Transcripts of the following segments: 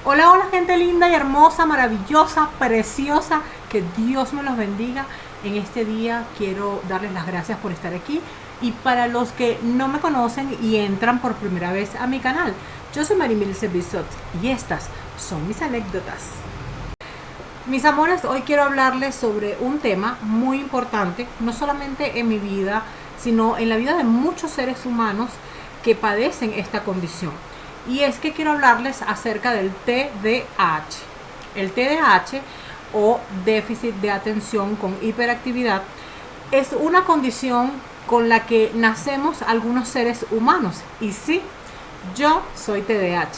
Hola, hola gente linda y hermosa, maravillosa, preciosa, que Dios me los bendiga. En este día quiero darles las gracias por estar aquí y para los que no me conocen y entran por primera vez a mi canal, yo soy Marimilce Bissot y estas son mis anécdotas. Mis amores, hoy quiero hablarles sobre un tema muy importante, no solamente en mi vida, sino en la vida de muchos seres humanos que padecen esta condición. Y es que quiero hablarles acerca del TDAH. El TDAH o déficit de atención con hiperactividad es una condición con la que nacemos algunos seres humanos. Y sí, yo soy TDAH.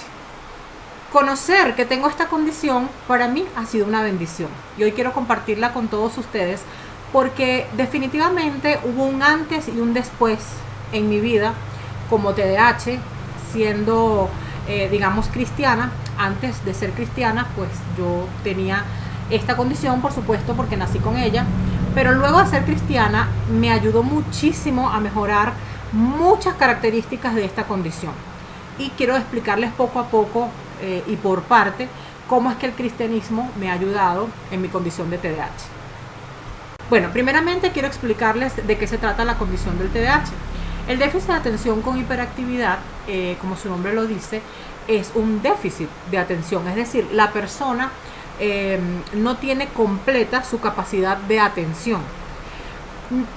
Conocer que tengo esta condición para mí ha sido una bendición y hoy quiero compartirla con todos ustedes porque definitivamente hubo un antes y un después en mi vida como TDAH, siendo digamos cristiana. Antes de ser cristiana pues yo tenía esta condición, por supuesto, porque nací con ella, pero luego de ser cristiana me ayudó muchísimo a mejorar muchas características de esta condición y quiero explicarles poco a poco y por parte cómo es que el cristianismo me ha ayudado en mi condición de TDAH. Bueno, primeramente quiero explicarles de qué se trata la condición del TDAH. El déficit de atención con hiperactividad, como su nombre lo dice, es un déficit de atención, es decir, la persona no tiene completa su capacidad de atención.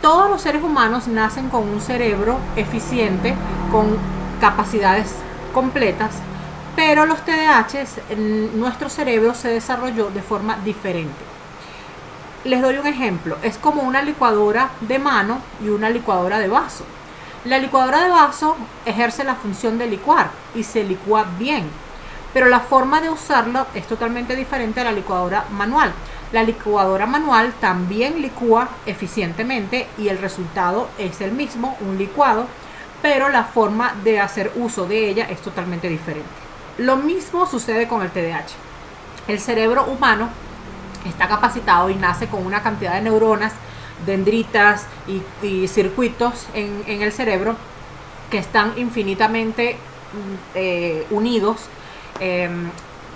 Todos los seres humanos nacen con un cerebro eficiente, con capacidades completas, pero los TDAHs, nuestro cerebro se desarrolló de forma diferente. Les doy un ejemplo, es como una licuadora de mano y una licuadora de vaso. La licuadora de vaso ejerce la función de licuar y se licúa bien, pero la forma de usarlo es totalmente diferente a la licuadora manual. La licuadora manual también licúa eficientemente y el resultado es el mismo, un licuado, pero la forma de hacer uso de ella es totalmente diferente. Lo mismo sucede con el TDAH. El cerebro humano está capacitado y nace con una cantidad de neuronas, dendritas y circuitos en el cerebro que están infinitamente unidos,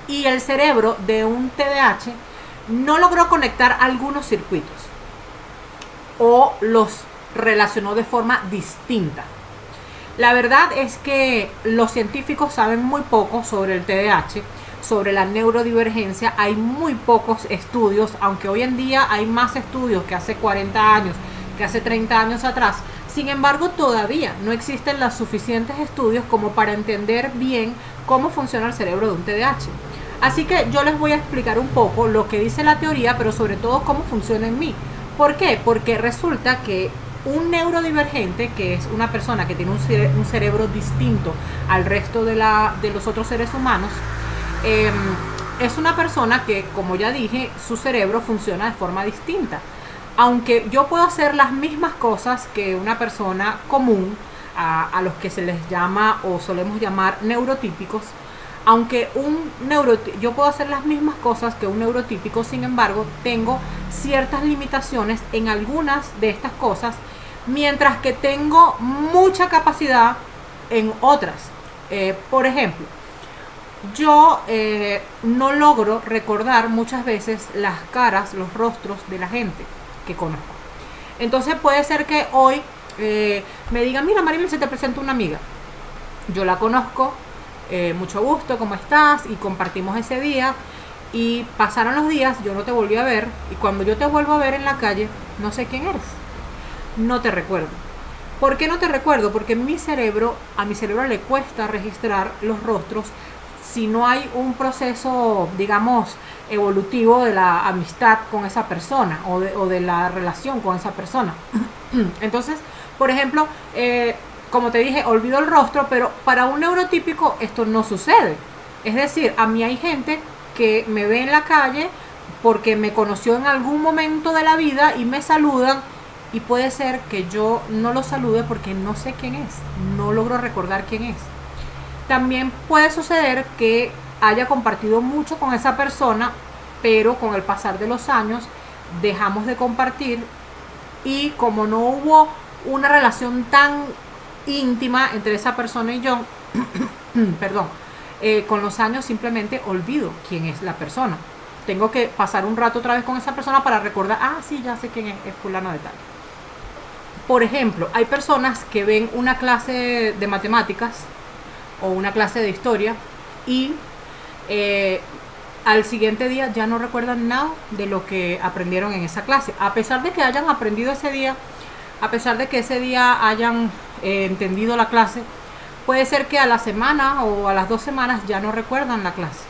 y el cerebro de un TDAH no logró conectar algunos circuitos o los relacionó de forma distinta. La verdad es que los científicos saben muy poco sobre el TDAH, sobre la neurodivergencia. Hay muy pocos estudios, aunque hoy en día hay más estudios que hace 40 años, que hace 30 años atrás. Sin embargo, todavía no existen los suficientes estudios como para entender bien cómo funciona el cerebro de un TDAH. Así que yo les voy a explicar un poco lo que dice la teoría, pero sobre todo cómo funciona en mí. ¿Por qué? Porque resulta que un neurodivergente, que es una persona que tiene un cerebro distinto al resto de los otros seres humanos, es una persona que, como ya dije, su cerebro funciona de forma distinta. Aunque yo puedo hacer las mismas cosas que una persona común, a los que se les llama o solemos llamar neurotípicos, aunque yo puedo hacer las mismas cosas que un neurotípico, sin embargo, tengo ciertas limitaciones en algunas de estas cosas, mientras que tengo mucha capacidad en otras. Por ejemplo, yo no logro recordar muchas veces las caras, los rostros de la gente que conozco. Entonces puede ser que hoy me digan, mira Maribel, se te presenta una amiga. Yo la conozco, mucho gusto, ¿cómo estás? Y compartimos ese día y pasaron los días, yo no te volví a ver y cuando yo te vuelvo a ver en la calle, no sé quién eres, no te recuerdo. ¿Por qué no te recuerdo? Porque a mi cerebro le cuesta registrar los rostros si no hay un proceso, digamos, evolutivo de la amistad con esa persona o de la relación con esa persona. Entonces, por ejemplo, como te dije, olvido el rostro, pero para un neurotípico esto no sucede. Es decir, a mí hay gente que me ve en la calle porque me conoció en algún momento de la vida y me saludan, y puede ser que yo no lo salude porque no sé quién es, no logro recordar quién es. También puede suceder que haya compartido mucho con esa persona, pero con el pasar de los años dejamos de compartir y como no hubo una relación tan íntima entre esa persona y yo, perdón, con los años simplemente olvido quién es la persona. Tengo que pasar un rato otra vez con esa persona para recordar, ah, sí, ya sé quién es fulano de tal. Por ejemplo, hay personas que ven una clase de matemáticas o una clase de historia y al siguiente día ya no recuerdan nada de lo que aprendieron en esa clase. A pesar de que hayan aprendido ese día, a pesar de que ese día hayan entendido la clase, puede ser que a la semana o a las 2 semanas ya no recuerdan la clase.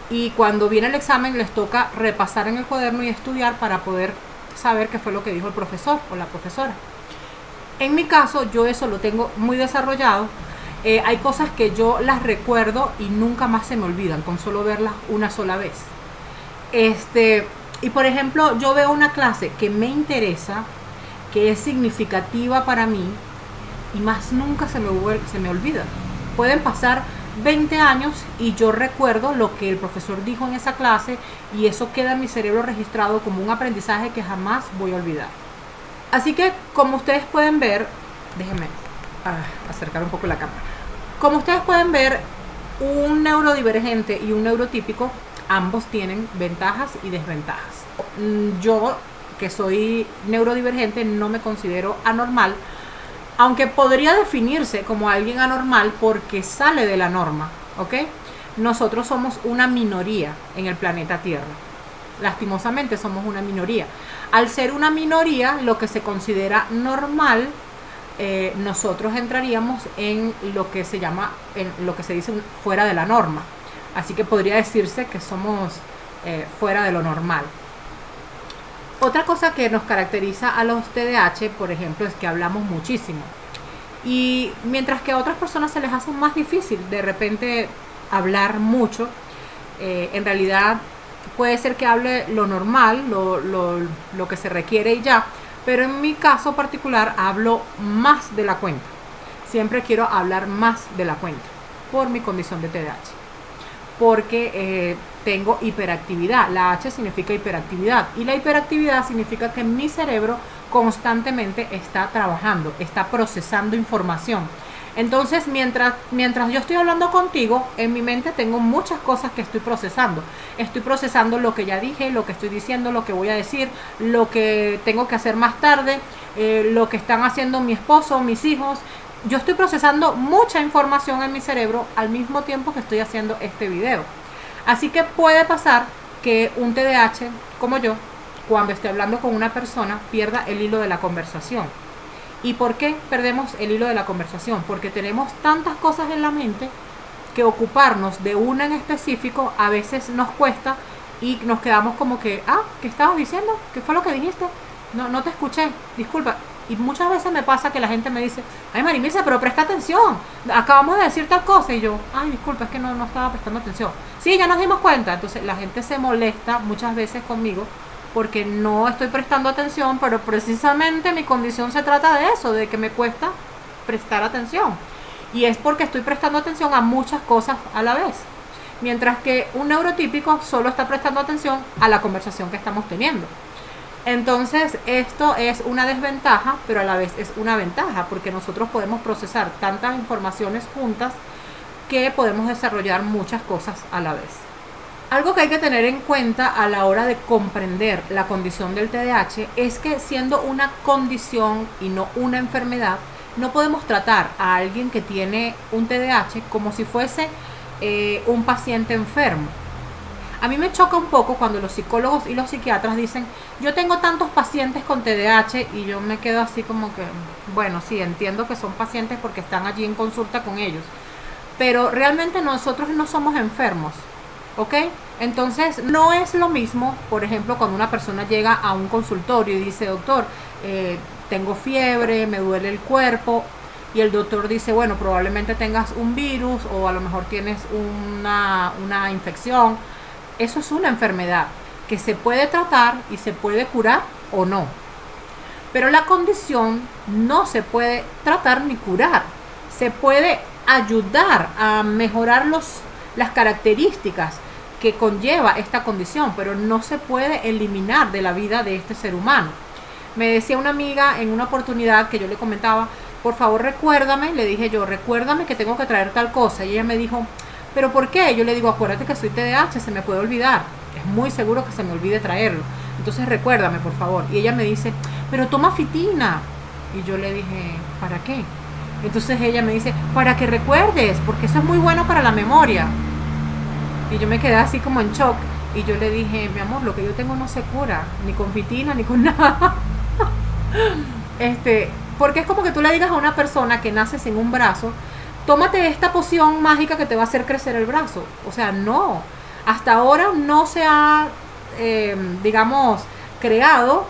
Y cuando viene el examen les toca repasar en el cuaderno y estudiar para poder saber qué fue lo que dijo el profesor o la profesora. En mi caso, yo eso lo tengo muy desarrollado. Hay cosas que yo las recuerdo y nunca más se me olvidan, con solo verlas una sola vez. Y por ejemplo, yo veo una clase que me interesa, que es significativa para mí, y más nunca se me olvida. Pueden pasar 20 años y yo recuerdo lo que el profesor dijo en esa clase y eso queda en mi cerebro registrado como un aprendizaje que jamás voy a olvidar. Así que, como ustedes pueden ver, déjenme acercar un poco la cámara. Como ustedes pueden ver, un neurodivergente y un neurotípico, ambos tienen ventajas y desventajas. Yo, que soy neurodivergente, no me considero anormal, aunque podría definirse como alguien anormal porque sale de la norma, ¿ok? Nosotros somos una minoría en el planeta Tierra. Lastimosamente somos una minoría. Al ser una minoría, lo que se considera normal, nosotros entraríamos en lo que se llama, en lo que se dice fuera de la norma. Así que podría decirse que somos fuera de lo normal. Otra cosa que nos caracteriza a los TDAH, por ejemplo, es que hablamos muchísimo. Y mientras que a otras personas se les hace más difícil de repente hablar mucho, en realidad puede ser que hable lo normal, lo que se requiere y ya. Pero en mi caso particular hablo más de la cuenta. Siempre quiero hablar más de la cuenta por mi condición de TDAH. Porque tengo hiperactividad. La H significa hiperactividad. Y la hiperactividad significa que mi cerebro constantemente está trabajando, está procesando información. Entonces, mientras yo estoy hablando contigo, en mi mente tengo muchas cosas que estoy procesando. Estoy procesando lo que ya dije, lo que estoy diciendo, lo que voy a decir, lo que tengo que hacer más tarde, lo que están haciendo mi esposo, mis hijos. Yo estoy procesando mucha información en mi cerebro al mismo tiempo que estoy haciendo este video. Así que puede pasar que un TDAH como yo, cuando esté hablando con una persona, pierda el hilo de la conversación. ¿Y por qué perdemos el hilo de la conversación? Porque tenemos tantas cosas en la mente que ocuparnos de una en específico a veces nos cuesta y nos quedamos como que, ¿qué estabas diciendo? ¿Qué fue lo que dijiste? No te escuché, disculpa. Y muchas veces me pasa que la gente me dice, ay Marimilza, pero presta atención, acabamos de decir tal cosa. Y yo, ay, disculpa, es que no estaba prestando atención. Sí, ya nos dimos cuenta. Entonces la gente se molesta muchas veces conmigo porque no estoy prestando atención, pero precisamente mi condición se trata de eso, de que me cuesta prestar atención. Y es porque estoy prestando atención a muchas cosas a la vez. Mientras que un neurotípico solo está prestando atención a la conversación que estamos teniendo. Entonces, esto es una desventaja, pero a la vez es una ventaja, porque nosotros podemos procesar tantas informaciones juntas que podemos desarrollar muchas cosas a la vez. Algo que hay que tener en cuenta a la hora de comprender la condición del TDAH es que, siendo una condición y no una enfermedad, no podemos tratar a alguien que tiene un TDAH como si fuese un paciente enfermo. A mí me choca un poco cuando los psicólogos y los psiquiatras dicen, yo tengo tantos pacientes con TDAH, y yo me quedo así como que, bueno, sí, entiendo que son pacientes porque están allí en consulta con ellos, pero realmente nosotros no somos enfermos, ¿ok? Entonces no es lo mismo, por ejemplo, cuando una persona llega a un consultorio y dice, doctor, tengo fiebre, me duele el cuerpo, y el doctor dice, bueno, probablemente tengas un virus o a lo mejor tienes una infección. Eso es una enfermedad que se puede tratar y se puede curar o no. Pero la condición no se puede tratar ni curar. Se puede ayudar a mejorar las características que conlleva esta condición, pero no se puede eliminar de la vida de este ser humano. Me decía una amiga en una oportunidad que yo le comentaba, por favor recuérdame, le dije yo, recuérdame que tengo que traer tal cosa. Y ella me dijo, ¿pero por qué? Yo le digo, acuérdate que soy TDAH, se me puede olvidar, es muy seguro que se me olvide traerlo, entonces recuérdame por favor. Y ella me dice, pero toma fitina. Y yo le dije, ¿para qué? Entonces ella me dice, para que recuerdes, porque eso es muy bueno para la memoria. Y yo me quedé así como en shock. Y yo le dije, mi amor, lo que yo tengo no se cura, ni con fitina, ni con nada. Porque es como que tú le digas a una persona que nace sin un brazo, tómate esta poción mágica que te va a hacer crecer el brazo. O sea, no. Hasta ahora no se ha, digamos, creado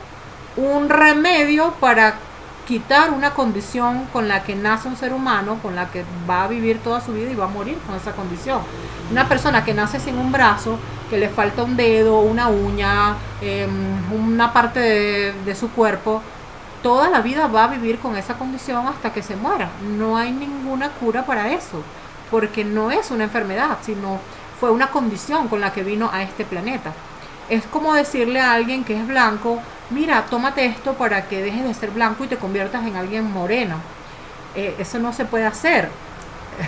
un remedio para quitar una condición con la que nace un ser humano, con la que va a vivir toda su vida y va a morir con esa condición. Una persona que nace sin un brazo, que le falta un dedo, una uña, una parte de su cuerpo, toda la vida va a vivir con esa condición hasta que se muera. No hay ninguna cura para eso, porque no es una enfermedad, sino fue una condición con la que vino a este planeta. Es como decirle a alguien que es blanco, mira, tómate esto para que dejes de ser blanco y te conviertas en alguien moreno. Eso no se puede hacer.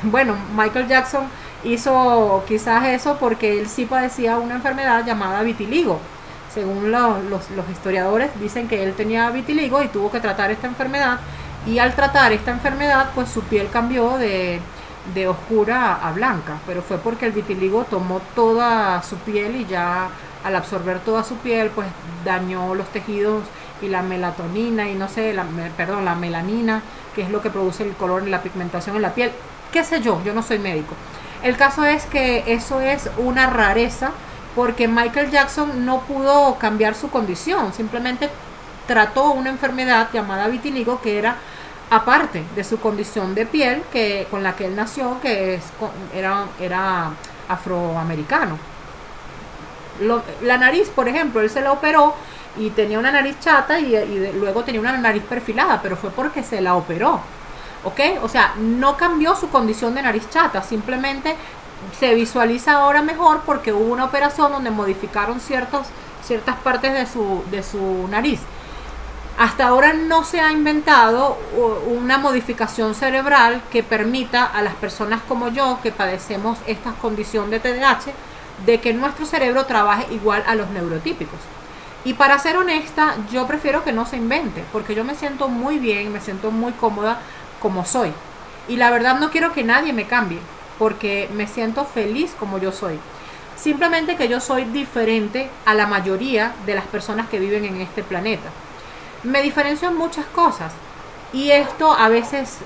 Bueno, Michael Jackson hizo quizás eso porque él sí padecía una enfermedad llamada vitiligo. Según los historiadores dicen que él tenía vitiligo y tuvo que tratar esta enfermedad, y al tratar esta enfermedad pues su piel cambió de oscura a blanca, pero fue porque el vitiligo tomó toda su piel y ya al absorber toda su piel pues dañó los tejidos y la melatonina y no sé, la melanina, que es lo que produce el color y la pigmentación en la piel, qué sé yo no soy médico. El caso es que eso es una rareza porque Michael Jackson no pudo cambiar su condición, simplemente trató una enfermedad llamada vitiligo que era aparte de su condición de piel con la que él nació, que era afroamericano. La nariz, por ejemplo, él se la operó y tenía una nariz chata y luego tenía una nariz perfilada, pero fue porque se la operó, ¿ok? O sea, no cambió su condición de nariz chata, simplemente se visualiza ahora mejor porque hubo una operación donde modificaron ciertas partes de su nariz. Hasta ahora no se ha inventado una modificación cerebral que permita a las personas como yo, que padecemos esta condición de TDAH, de que nuestro cerebro trabaje igual a los neurotípicos. Y para ser honesta, yo prefiero que no se invente, porque yo me siento muy bien, me siento muy cómoda como soy. Y la verdad no quiero que nadie me cambie, porque me siento feliz como yo soy. Simplemente que yo soy diferente a la mayoría de las personas que viven en este planeta. Me diferencio en muchas cosas, y esto a veces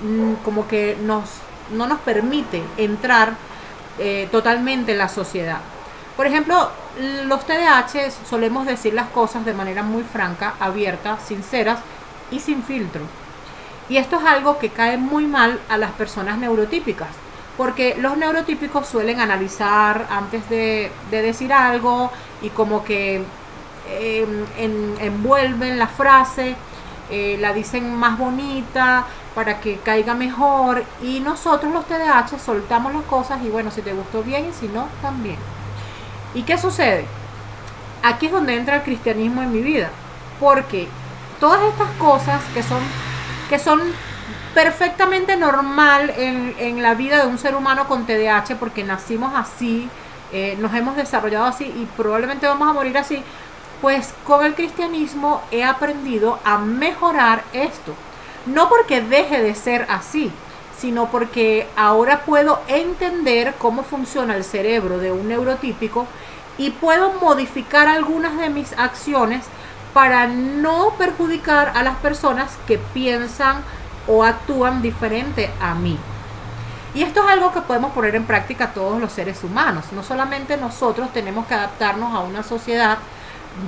como que no nos permite entrar totalmente en la sociedad. Por ejemplo, los TDAH solemos decir las cosas de manera muy franca, abierta, sinceras y sin filtro. Y esto es algo que cae muy mal a las personas neurotípicas, porque los neurotípicos suelen analizar antes de decir algo y como que envuelven la frase, la dicen más bonita para que caiga mejor, y nosotros los TDAH soltamos las cosas y bueno, si te gustó bien y si no, también. ¿Y qué sucede? Aquí es donde entra el cristianismo en mi vida, porque todas estas cosas que son perfectamente normal en la vida de un ser humano con TDAH, porque nacimos así, nos hemos desarrollado así y probablemente vamos a morir así, pues con el cristianismo he aprendido a mejorar esto. No porque deje de ser así, sino porque ahora puedo entender cómo funciona el cerebro de un neurotípico y puedo modificar algunas de mis acciones para no perjudicar a las personas que piensan o actúan diferente a mí. Y esto es algo que podemos poner en práctica todos los seres humanos. No solamente nosotros tenemos que adaptarnos a una sociedad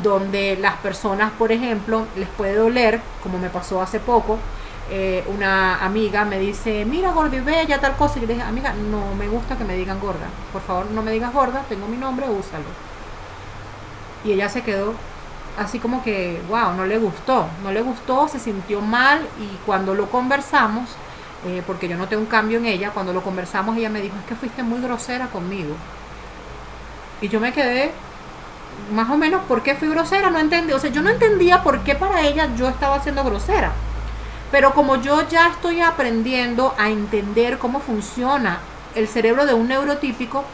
donde las personas, por ejemplo, les puede doler, como me pasó hace poco. Una amiga me dice, mira gorda y bella, tal cosa, y yo le dije, amiga, no me gusta que me digan gorda, por favor no me digas gorda, tengo mi nombre, úsalo. Y ella se quedó así como que, wow, no le gustó, se sintió mal, y cuando lo conversamos, porque yo noté un cambio en ella, cuando lo conversamos ella me dijo, es que fuiste muy grosera conmigo. Y yo me quedé, más o menos, ¿por qué fui grosera? No entendí, o sea, yo no entendía por qué para ella yo estaba siendo grosera. Pero como yo ya estoy aprendiendo a entender cómo funciona el cerebro de un neurotípico.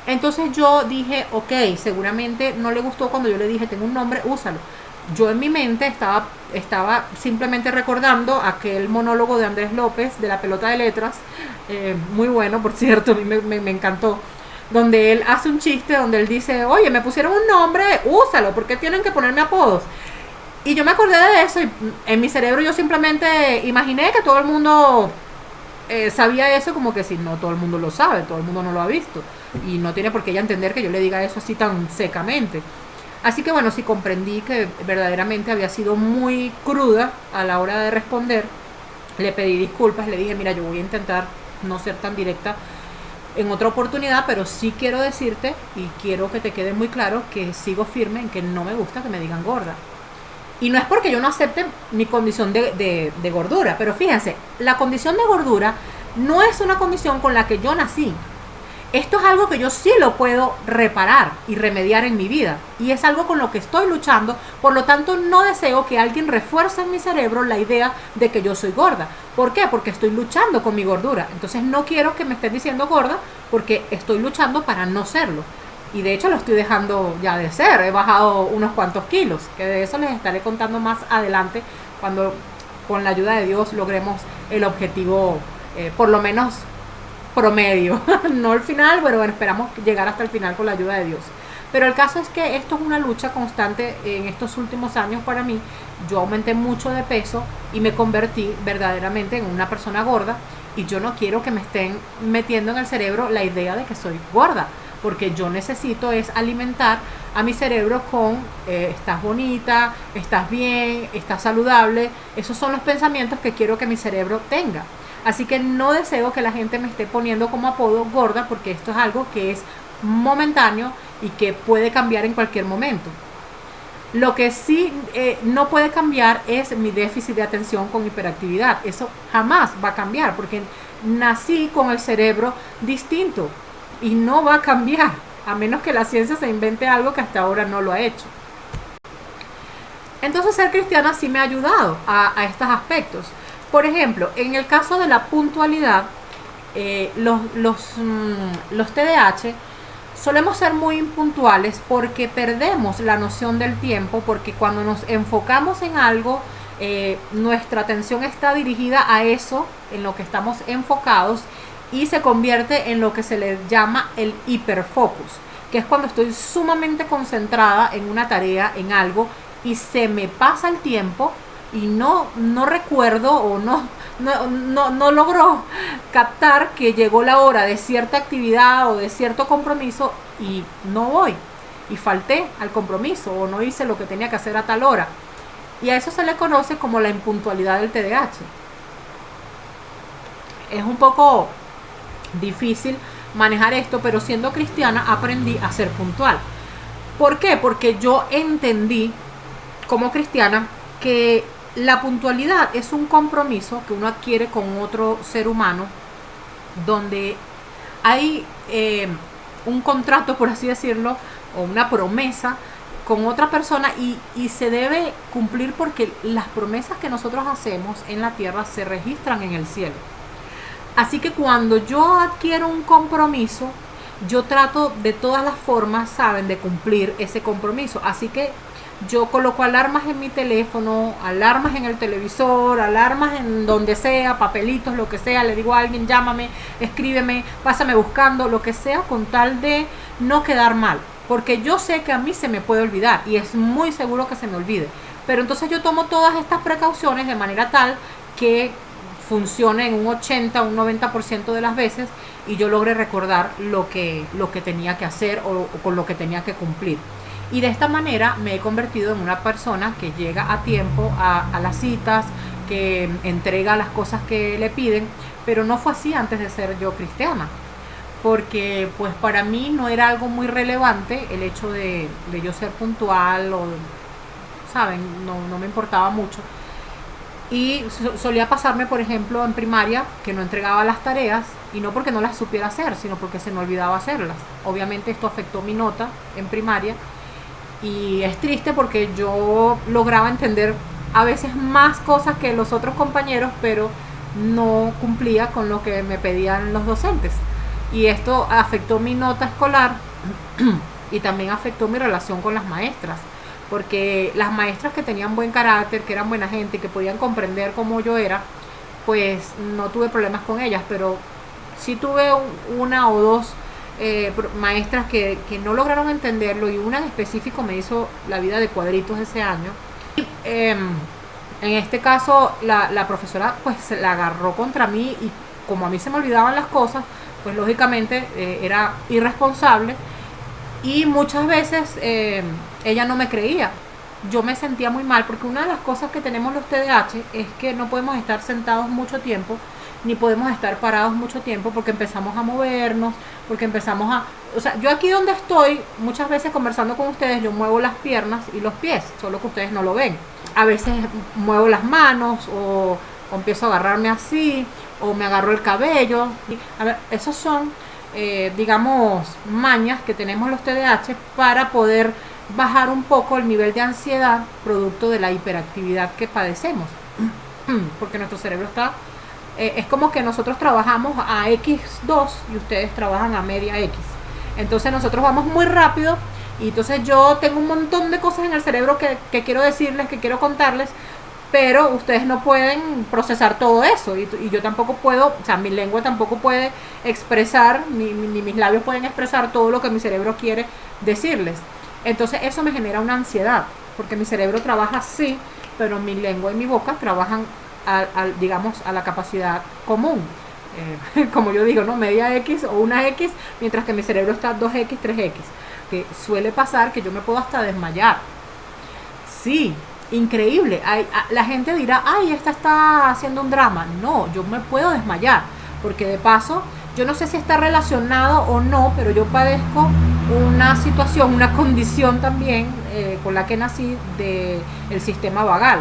Entonces yo dije, ok, seguramente no le gustó cuando yo le dije, tengo un nombre, úsalo. Yo en mi mente estaba simplemente recordando aquel monólogo de Andrés López de la pelota de letras, muy bueno, por cierto, a mí me encantó, donde él hace un chiste donde él dice, oye, me pusieron un nombre, úsalo, ¿por qué tienen que ponerme apodos? Y yo me acordé de eso y en mi cerebro yo simplemente imaginé que todo el mundo sabía eso, como que si no todo el mundo lo sabe, todo el mundo no lo ha visto y no tiene por qué ella entender que yo le diga eso así tan secamente. Así que bueno, sí comprendí que verdaderamente había sido muy cruda a la hora de responder. Le pedí disculpas, le dije, mira, yo voy a intentar no ser tan directa en otra oportunidad, pero sí quiero decirte y quiero que te quede muy claro que sigo firme en que no me gusta que me digan gorda. Y no es porque yo no acepte mi condición de gordura, pero fíjense, la condición de gordura no es una condición con la que yo nací. Esto es algo que yo sí lo puedo reparar y remediar en mi vida. Y es algo con lo que estoy luchando. Por lo tanto, no deseo que alguien refuerce en mi cerebro la idea de que yo soy gorda. ¿Por qué? Porque estoy luchando con mi gordura. Entonces no quiero que me estén diciendo gorda porque estoy luchando para no serlo. Y de hecho lo estoy dejando ya de ser. He bajado unos cuantos kilos. Que de eso les estaré contando más adelante cuando con la ayuda de Dios logremos el objetivo, por lo menos promedio, no el final, pero bueno, esperamos llegar hasta el final con la ayuda de Dios. Pero el caso es que esto es una lucha constante en estos últimos años para mí. Yo aumenté mucho de peso y me convertí verdaderamente en una persona gorda y yo no quiero que me estén metiendo en el cerebro la idea de que soy gorda, porque yo necesito es alimentar a mi cerebro con estás bonita, estás bien, estás saludable. Esos son los pensamientos que quiero que mi cerebro tenga. Así que no deseo que la gente me esté poniendo como apodo gorda, porque esto es algo que es momentáneo y que puede cambiar en cualquier momento. Lo que sí no puede cambiar es mi déficit de atención con hiperactividad. Eso jamás va a cambiar porque nací con el cerebro distinto y no va a cambiar, a menos que la ciencia se invente algo que hasta ahora no lo ha hecho. Entonces ser cristiana sí me ha ayudado a estos aspectos. Por ejemplo, en el caso de la puntualidad, los TDAH solemos ser muy impuntuales porque perdemos la noción del tiempo, porque cuando nos enfocamos en algo, nuestra atención está dirigida a eso en lo que estamos enfocados y se convierte en lo que se le llama el hiperfocus, que es cuando estoy sumamente concentrada en una tarea, en algo, y se me pasa el tiempo y no recuerdo o no logro captar que llegó la hora de cierta actividad o de cierto compromiso y no voy y falté al compromiso o no hice lo que tenía que hacer a tal hora, y a eso se le conoce como la impuntualidad del TDAH. Es un poco difícil manejar esto, pero siendo cristiana aprendí a ser puntual. ¿Por qué? Porque yo entendí como cristiana que la puntualidad es un compromiso que uno adquiere con otro ser humano, donde hay un contrato, por así decirlo, o una promesa con otra persona y se debe cumplir porque las promesas que nosotros hacemos en la tierra se registran en el cielo. Así que cuando yo adquiero un compromiso, yo trato de todas las formas, ¿saben?, de cumplir ese compromiso. Así que yo coloco alarmas en mi teléfono, alarmas en el televisor, alarmas en donde sea, papelitos, lo que sea. Le digo a alguien, llámame, escríbeme, pásame buscando, lo que sea, con tal de no quedar mal. Porque yo sé que a mí se me puede olvidar y es muy seguro que se me olvide. Pero entonces yo tomo todas estas precauciones de manera tal que funcione en un 80, un 90% de las veces y yo logré recordar lo que tenía que hacer o con lo que tenía que cumplir. Y de esta manera me he convertido en una persona que llega a tiempo a las citas, que entrega las cosas que le piden, pero no fue así antes de ser yo cristiana, porque pues para mí no era algo muy relevante el hecho de yo ser puntual o, ¿saben? No me importaba mucho. Y solía pasarme, por ejemplo, en primaria, que no entregaba las tareas, y no porque no las supiera hacer, sino porque se me olvidaba hacerlas. Obviamente esto afectó mi nota en primaria, y es triste porque yo lograba entender a veces más cosas que los otros compañeros, pero no cumplía con lo que me pedían los docentes. y esto afectó mi nota escolar y también afectó mi relación con las maestras, porque las maestras que tenían buen carácter, que eran buena gente, que podían comprender cómo yo era, pues no tuve problemas con ellas, pero sí tuve una o dos maestras que no lograron entenderlo, y una en específico me hizo la vida de cuadritos ese año. Y, en este caso la profesora pues se la agarró contra mí, y como a mí se me olvidaban las cosas, pues lógicamente era irresponsable, y muchas veces ella no me creía. Yo me sentía muy mal, porque una de las cosas que tenemos los TDAH es que no podemos estar sentados mucho tiempo, ni podemos estar parados mucho tiempo, porque empezamos a movernos, porque empezamos a... O sea, yo aquí donde estoy, muchas veces conversando con ustedes, yo muevo las piernas y los pies, solo que ustedes no lo ven. A veces muevo las manos, o empiezo a agarrarme así, o me agarro el cabello. A ver, esos son, digamos, mañas que tenemos los TDAH para poder bajar un poco el nivel de ansiedad producto de la hiperactividad que padecemos. Porque nuestro cerebro está... es como que nosotros trabajamos a X2 y ustedes trabajan a media X. Entonces nosotros vamos muy rápido, y entonces yo tengo un montón de cosas en el cerebro que quiero decirles, que quiero contarles, pero ustedes no pueden procesar todo eso, y yo tampoco puedo, o sea, mi lengua tampoco puede expresar, ni mis labios pueden expresar todo lo que mi cerebro quiere decirles. Entonces eso me genera una ansiedad, porque mi cerebro trabaja así, pero mi lengua y mi boca trabajan digamos, a la capacidad común. Como yo digo, ¿no? Media X o una X, mientras que mi cerebro está 2X, 3X. Que suele pasar que yo me puedo hasta desmayar. Sí, increíble. La gente dirá, ay, esta está haciendo un drama. No, yo me puedo desmayar, porque de paso, yo no sé si está relacionado o no, pero yo padezco una situación, una condición también con la que nací, del sistema vagal,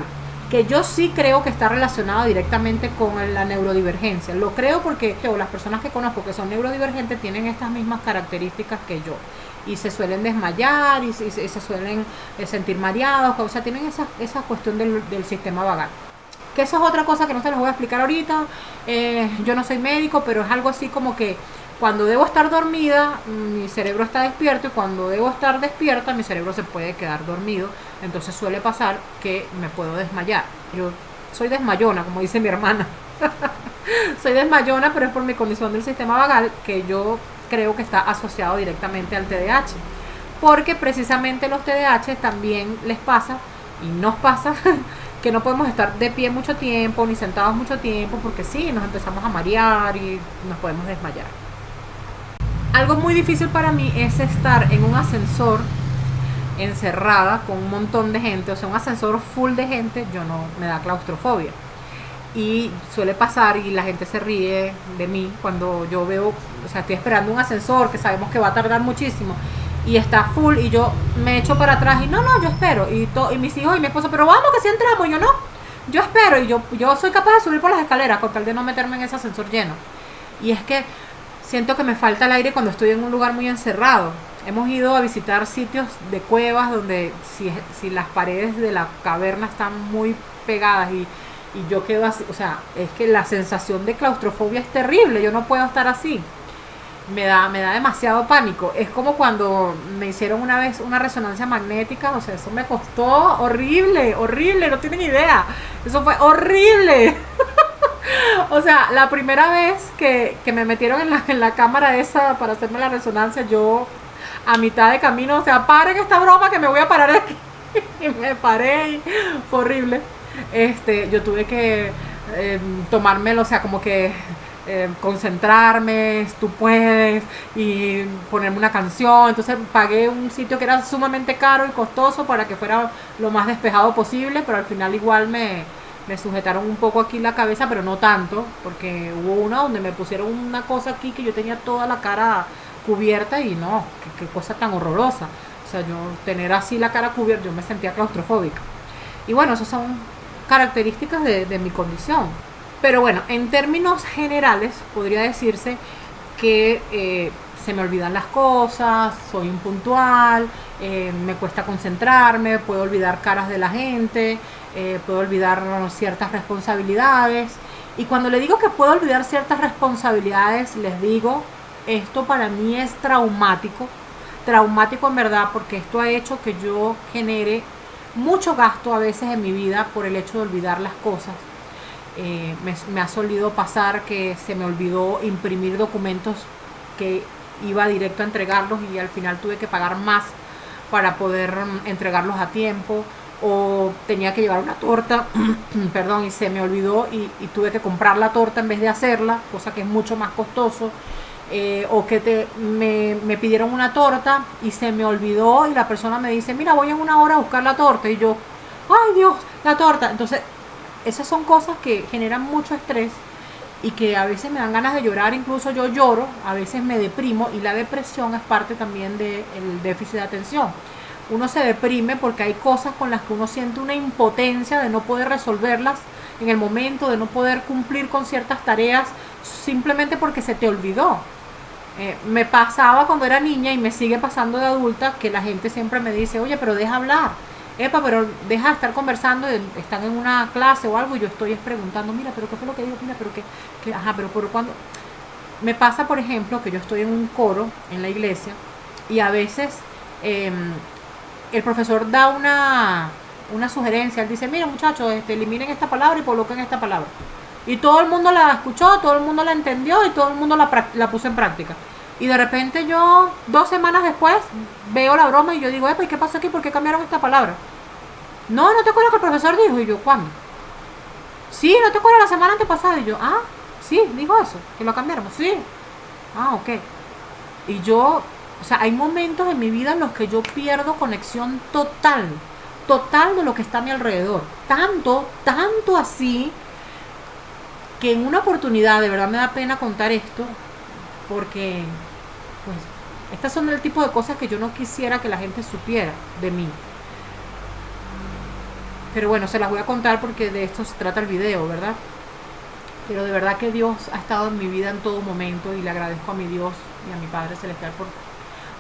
que yo sí creo que está relacionado directamente con la neurodivergencia. Lo creo porque las personas que conozco que son neurodivergentes tienen estas mismas características que yo, y se suelen desmayar, y se suelen sentir mareados, o sea, tienen esa cuestión del sistema vagal. Que eso es otra cosa que no se los voy a explicar ahorita. Yo no soy médico, pero es algo así como que cuando debo estar dormida, mi cerebro está despierto, y cuando debo estar despierta, mi cerebro se puede quedar dormido. Entonces suele pasar que me puedo desmayar. Yo soy desmayona, como dice mi hermana. Soy desmayona, pero es por mi condición del sistema vagal, que yo creo que está asociado directamente al TDAH. Porque precisamente los TDAH también les pasa, y nos pasa, que no podemos estar de pie mucho tiempo, ni sentados mucho tiempo, porque sí, nos empezamos a marear y nos podemos desmayar. Algo muy difícil para mí es estar en un ascensor encerrada con un montón de gente, o sea, un ascensor full de gente. Yo no, me da claustrofobia, y suele pasar, y la gente se ríe de mí cuando yo veo, o sea, estoy esperando un ascensor que sabemos que va a tardar muchísimo, y está full, y yo me echo para atrás, y no, yo espero, y mis hijos y mi esposo, pero vamos que si entramos, y yo no, yo espero, y yo soy capaz de subir por las escaleras con tal de no meterme en ese ascensor lleno. Y es que siento que me falta el aire cuando estoy en un lugar muy encerrado. Hemos ido a visitar sitios de cuevas donde si las paredes de la caverna están muy pegadas, y yo quedo así, o sea, es que la sensación de claustrofobia es terrible, yo no puedo estar así. Me da demasiado pánico. Es como cuando me hicieron una vez una resonancia magnética, o sea, eso me costó horrible, no tienen idea. Eso fue horrible. O sea, la primera vez que me metieron en la cámara esa para hacerme la resonancia, yo a mitad de camino, o sea, paren esta broma que me voy a parar de aquí. Y me paré, y fue horrible. Yo tuve que tomármelo, o sea, como que concentrarme, tú puedes, y ponerme una canción. Entonces pagué un sitio que era sumamente caro y costoso para que fuera lo más despejado posible, pero al final igual me sujetaron un poco aquí la cabeza, pero no tanto, porque hubo una donde me pusieron una cosa aquí que yo tenía toda la cara cubierta, y no, qué cosa tan horrorosa. O sea, yo tener así la cara cubierta, yo me sentía claustrofóbica. Y bueno, esas son características de mi condición. Pero bueno, en términos generales podría decirse que se me olvidan las cosas, soy impuntual, me cuesta concentrarme, puedo olvidar caras de la gente, puedo olvidar ciertas responsabilidades. Y cuando le digo que puedo olvidar ciertas responsabilidades, les digo esto para mí es traumático, traumático en verdad, porque esto ha hecho que yo genere mucho gasto a veces en mi vida por el hecho de olvidar las cosas. Me ha solido pasar que se me olvidó imprimir documentos que iba directo a entregarlos y al final tuve que pagar más para poder entregarlos a tiempo, o tenía que llevar una torta perdón, y se me olvidó y tuve que comprar la torta en vez de hacerla, cosa que es mucho más costoso. O que me pidieron una torta y se me olvidó y la persona me dice, mira, voy en una hora a buscar la torta, y yo, ay Dios, la torta. Entonces esas son cosas que generan mucho estrés y que a veces me dan ganas de llorar, incluso yo lloro, a veces me deprimo, y la depresión es parte también del déficit de atención. Uno se deprime porque hay cosas con las que uno siente una impotencia de no poder resolverlas en el momento, de no poder cumplir con ciertas tareas simplemente porque se te olvidó. Me pasaba cuando era niña y me sigue pasando de adulta que la gente siempre me dice, oye, pero deja hablar, epa, pero deja de estar conversando, están en una clase o algo y yo estoy preguntando, mira, pero qué fue lo que dijo, mira, pero ajá, pero por cuando me pasa, por ejemplo, que yo estoy en un coro en la iglesia y a veces el profesor da una sugerencia, él dice, mira muchachos, eliminen esta palabra y coloquen esta palabra. Y todo el mundo la escuchó, todo el mundo la entendió y todo el mundo la puso en práctica. Y de repente yo, 2 semanas después, veo la broma y yo digo, ¿y qué pasó aquí? ¿Por qué cambiaron esta palabra? No, ¿no te acuerdas que el profesor dijo? Y yo, ¿cuándo? Sí, ¿no te acuerdas la semana antepasada? Y yo, sí, dijo eso, que lo cambiáramos. Sí. Ok. Y yo, o sea, hay momentos en mi vida en los que yo pierdo conexión total de lo que está a mi alrededor. Tanto así que en una oportunidad, de verdad me da pena contar esto, porque pues estas son el tipo de cosas que yo no quisiera que la gente supiera de mí. Pero bueno, se las voy a contar porque de esto se trata el video, ¿verdad? Pero de verdad que Dios ha estado en mi vida en todo momento y le agradezco a mi Dios y a mi Padre Celestial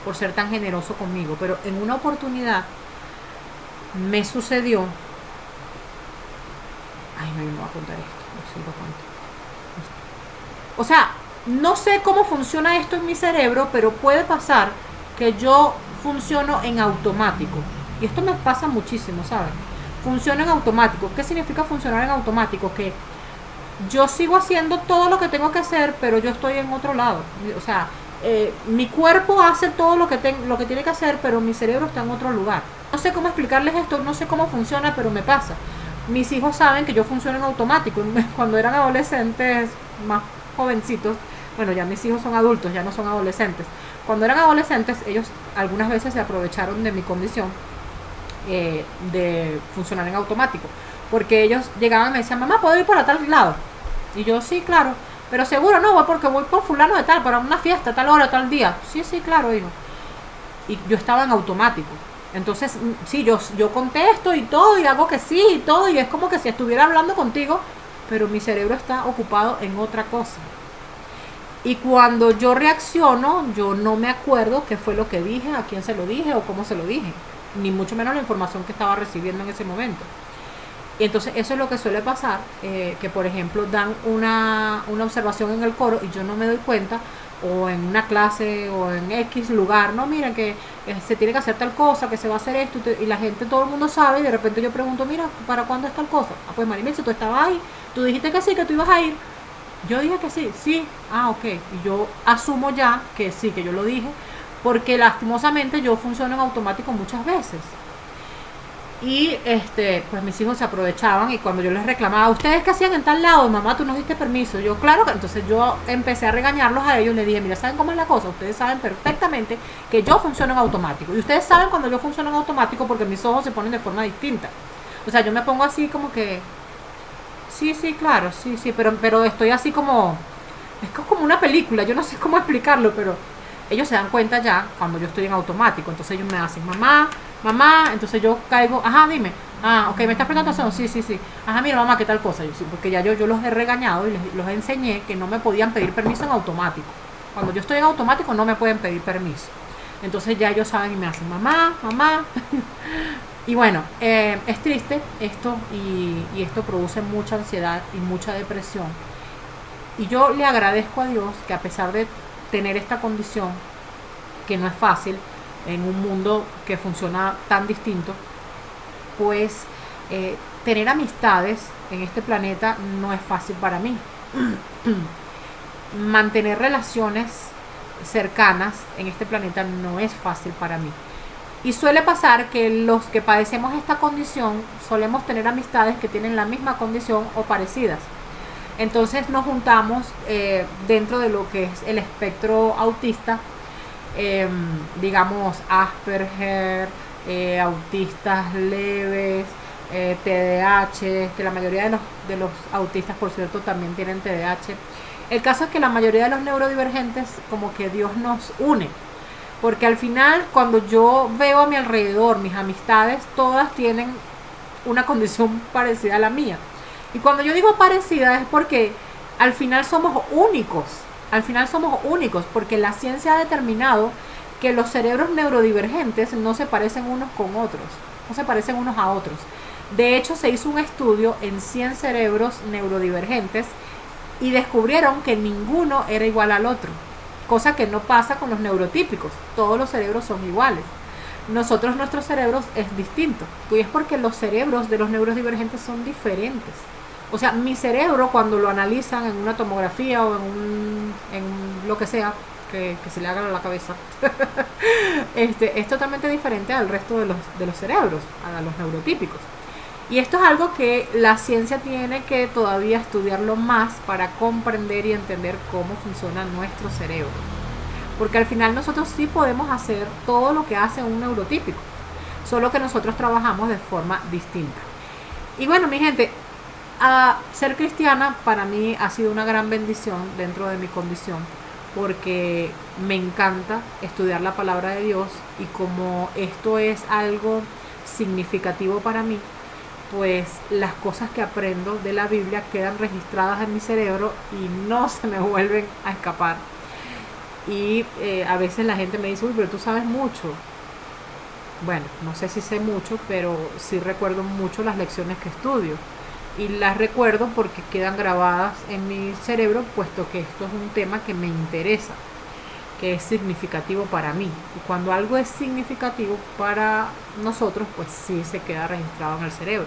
por ser tan generoso conmigo. Pero en una oportunidad me sucedió... Ay, no, yo no voy a contar esto, no lo cuento. O sea, no sé cómo funciona esto en mi cerebro, pero puede pasar que yo funciono en automático. Y esto me pasa muchísimo, ¿saben? Funciono en automático. ¿Qué significa funcionar en automático? Que yo sigo haciendo todo lo que tengo que hacer, pero yo estoy en otro lado. O sea, mi cuerpo hace todo lo que tiene que hacer, pero mi cerebro está en otro lugar. No sé cómo explicarles esto, no sé cómo funciona, pero me pasa. Mis hijos saben que yo funciono en automático. Cuando eran adolescentes, más jovencitos, bueno, ya mis hijos son adultos, ya no son adolescentes. Cuando eran adolescentes, ellos algunas veces se aprovecharon de mi condición de funcionar en automático, porque ellos llegaban y me decían, mamá, ¿puedo ir para tal lado? Y yo, sí, claro, pero seguro no, porque voy por fulano de tal, para una fiesta, tal hora, tal día. Sí, claro, hijo. Y yo estaba en automático. Entonces, sí, yo contesto y todo, y hago que sí, y todo, y es como que si estuviera hablando contigo, pero mi cerebro está ocupado en otra cosa. Y cuando yo reacciono, yo no me acuerdo qué fue lo que dije, a quién se lo dije o cómo se lo dije, ni mucho menos la información que estaba recibiendo en ese momento. Y entonces eso es lo que suele pasar, que por ejemplo dan una observación en el coro y yo no me doy cuenta, o en una clase o en X lugar, no, miren que se tiene que hacer tal cosa, que se va a hacer esto, y la gente, todo el mundo sabe, y de repente yo pregunto, mira, ¿para cuándo es tal cosa? Pues Marimel, si tú estabas ahí, tú dijiste que sí, que tú ibas a ir. Yo dije que sí, ok, y yo asumo ya que sí, que yo lo dije, porque lastimosamente yo funciono en automático muchas veces. Y pues mis hijos se aprovechaban, y cuando yo les reclamaba, ¿ustedes qué hacían en tal lado? Mamá, tú nos diste permiso. Yo, claro que. Entonces yo empecé a regañarlos a ellos, les dije, mira, ¿saben cómo es la cosa? Ustedes saben perfectamente que yo funciono en automático, y ustedes saben cuando yo funciono en automático porque mis ojos se ponen de forma distinta. O sea, yo me pongo así como que sí, claro, sí, pero estoy así como, es como una película, yo no sé cómo explicarlo, pero ellos se dan cuenta ya cuando yo estoy en automático. Entonces ellos me hacen, mamá, entonces yo caigo, ajá, dime, ok, me estás prestando atención, sí, ajá, mira mamá, ¿qué tal cosa? Yo, sí, porque ya yo los he regañado y los enseñé que no me podían pedir permiso en automático. Cuando yo estoy en automático no me pueden pedir permiso. Entonces ya ellos saben y me hacen, mamá. Y bueno, es triste esto, y esto produce mucha ansiedad y mucha depresión. Y yo le agradezco a Dios que a pesar de tener esta condición, que no es fácil en un mundo que funciona tan distinto, pues tener amistades en este planeta no es fácil para mí. Mantener relaciones cercanas en este planeta no es fácil para mí. Y suele pasar que los que padecemos esta condición solemos tener amistades que tienen la misma condición o parecidas. Entonces nos juntamos dentro de lo que es el espectro autista, digamos Asperger, autistas leves, TDAH, que la mayoría de los autistas, por cierto, también tienen TDAH. El caso es que la mayoría de los neurodivergentes, como que Dios nos une, porque al final, cuando yo veo a mi alrededor, mis amistades, todas tienen una condición parecida a la mía. Y cuando yo digo parecida es porque al final somos únicos. Al final somos únicos, porque la ciencia ha determinado que los cerebros neurodivergentes no se parecen unos con otros, no se parecen unos a otros. De hecho, se hizo un estudio en 100 cerebros neurodivergentes y descubrieron que ninguno era igual al otro, cosa que no pasa con los neurotípicos. Todos los cerebros son iguales. Nuestros cerebros es distinto, y es porque los cerebros de los neurodivergentes son diferentes. O sea, mi cerebro, cuando lo analizan en una tomografía o en lo que sea que se le haga a la cabeza, es totalmente diferente al resto de los cerebros, a los neurotípicos. Y esto es algo que la ciencia tiene que todavía estudiarlo más para comprender y entender cómo funciona nuestro cerebro. Porque al final nosotros sí podemos hacer todo lo que hace un neurotípico, solo que nosotros trabajamos de forma distinta. Y bueno, mi gente, ser cristiana para mí ha sido una gran bendición dentro de mi condición, porque me encanta estudiar la palabra de Dios, y como esto es algo significativo para mí, pues las cosas que aprendo de la Biblia quedan registradas en mi cerebro y no se me vuelven a escapar. Y a veces la gente me dice, uy, pero tú sabes mucho. Bueno, no sé si sé mucho, pero sí recuerdo mucho las lecciones que estudio. Y las recuerdo porque quedan grabadas en mi cerebro, puesto que esto es un tema que me interesa, que es significativo para mí. Y cuando algo es significativo para nosotros, pues sí se queda registrado en el cerebro.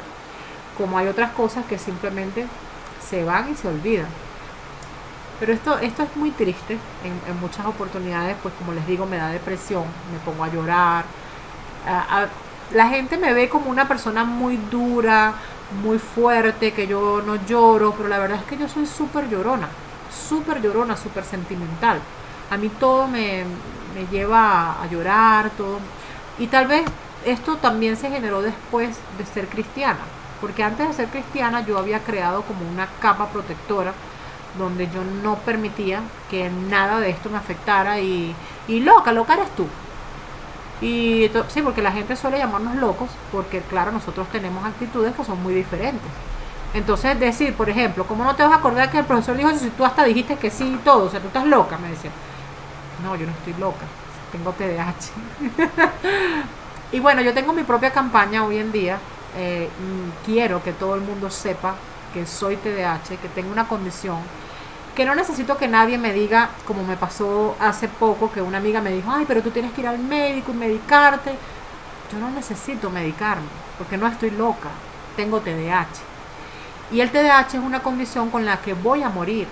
Como hay otras cosas que simplemente se van y se olvidan. Pero esto es muy triste. En muchas oportunidades, pues como les digo, me da depresión, me pongo a llorar. La gente me ve como una persona muy dura, muy fuerte, que yo no lloro, pero la verdad es que yo soy súper llorona, súper sentimental. A mí todo me lleva a llorar, todo. Y tal vez esto también se generó después de ser cristiana, porque antes de ser cristiana yo había creado como una capa protectora donde yo no permitía que nada de esto me afectara, y loca eres tú. Y sí, porque la gente suele llamarnos locos, porque claro, nosotros tenemos actitudes que son muy diferentes. Entonces decir, por ejemplo, ¿cómo no te vas a acordar que el profesor dijo eso si tú hasta dijiste que sí y todo? O sea, tú estás loca, me decía. No, yo no estoy loca, tengo TDAH. Y bueno, yo tengo mi propia campaña hoy en día. Quiero que todo el mundo sepa que soy TDAH, que tengo una condición, que no necesito que nadie me diga, como me pasó hace poco, que una amiga me dijo, ay, pero tú tienes que ir al médico y medicarte. Yo no necesito medicarme, porque no estoy loca, tengo TDAH. Y el TDAH es una condición con la que voy a morir,